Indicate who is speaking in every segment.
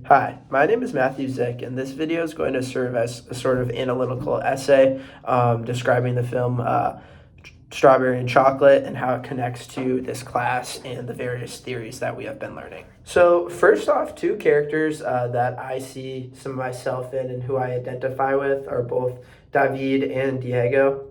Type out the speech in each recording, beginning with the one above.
Speaker 1: Hi, my name is Matthew Zick, and this video is going to serve as a sort of analytical essay describing the film Strawberry and Chocolate and how it connects to this class and the various theories that we have been learning. So, first off, two characters that I see some of myself in and who I identify with are both David and Diego.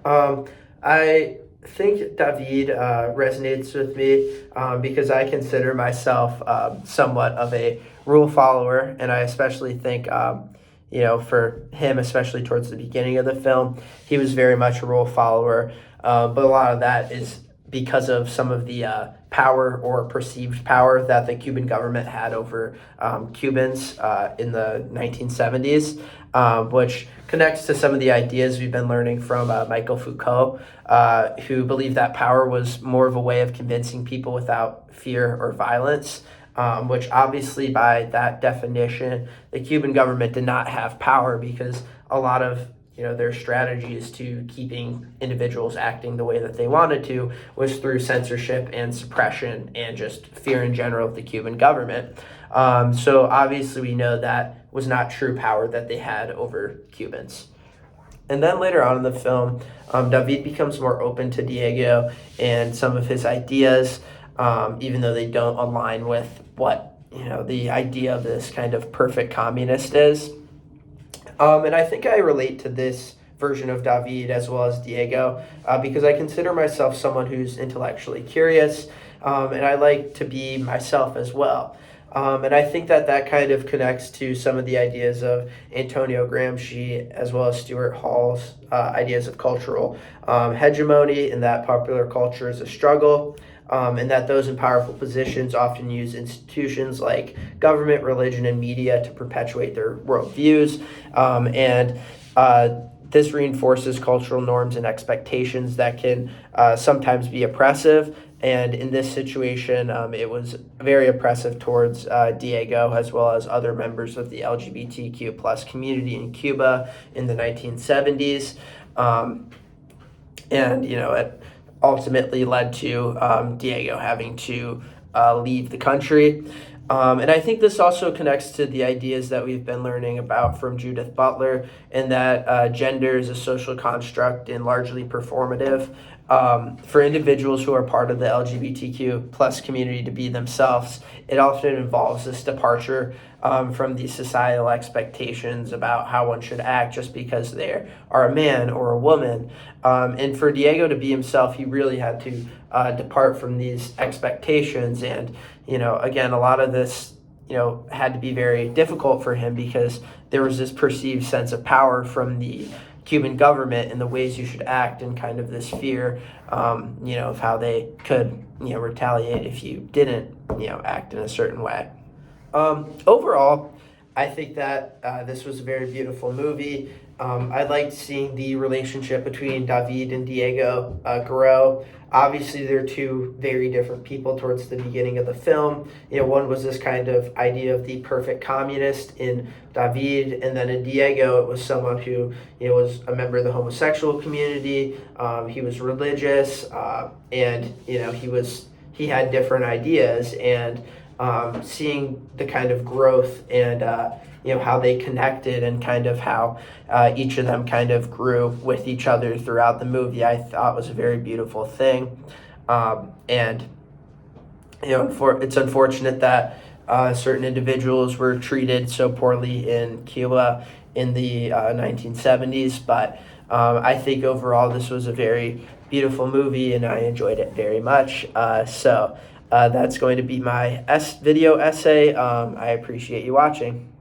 Speaker 1: I think David resonates with me because I consider myself somewhat of a rule follower, and I especially think, for him, especially towards the beginning of the film, he was very much a rule follower, but a lot of that is because of some of the power or perceived power that the Cuban government had over Cubans in the 1970s, which connects to some of the ideas we've been learning from Michael Foucault, who believed that power was more of a way of convincing people without fear or violence, which obviously by that definition, the Cuban government did not have power because a lot of their strategies to keeping individuals acting the way that they wanted to was through censorship and suppression and just fear in general of the Cuban government. So obviously we know that was not true power that they had over Cubans. And then later on in the film, David becomes more open to Diego and some of his ideas, even though they don't align with what the idea of this kind of perfect communist is. And I think I relate to this version of David as well as Diego because I consider myself someone who's intellectually curious, and I like to be myself as well. And I think that kind of connects to some of the ideas of Antonio Gramsci as well as Stuart Hall's ideas of cultural hegemony, and that popular culture is a struggle. And that those in powerful positions often use institutions like government, religion, and media to perpetuate their worldviews. This reinforces cultural norms and expectations that can sometimes be oppressive. And in this situation, it was very oppressive towards Diego as well as other members of the LGBTQ plus community in Cuba in the 1970s. It ultimately led to Diego having to leave the country. And I think this also connects to the ideas that we've been learning about from Judith Butler, and that gender is a social construct and largely performative. For individuals who are part of the LGBTQ plus community to be themselves, it often involves this departure from these societal expectations about how one should act just because they are a man or a woman. And for Diego to be himself, he really had to depart from these expectations. And, again, a lot of this, had to be very difficult for him because there was this perceived sense of power from the Cuban government and the ways you should act, and kind of this fear, of how they could, retaliate if you didn't, act in a certain way. Overall, I think that this was a very beautiful movie. I liked seeing the relationship between David and Diego grow. Obviously, they're two very different people towards the beginning of the film. One was this kind of idea of the perfect communist in David, and then in Diego, it was someone who was a member of the homosexual community. He was religious, and he had different ideas, and seeing the kind of growth and how they connected, and kind of how each of them kind of grew with each other throughout the movie, I thought was a very beautiful thing. It's unfortunate that certain individuals were treated so poorly in Cuba in the 1970s, but I think overall this was a very beautiful movie, and I enjoyed it very much. So that's going to be my video essay. I appreciate you watching.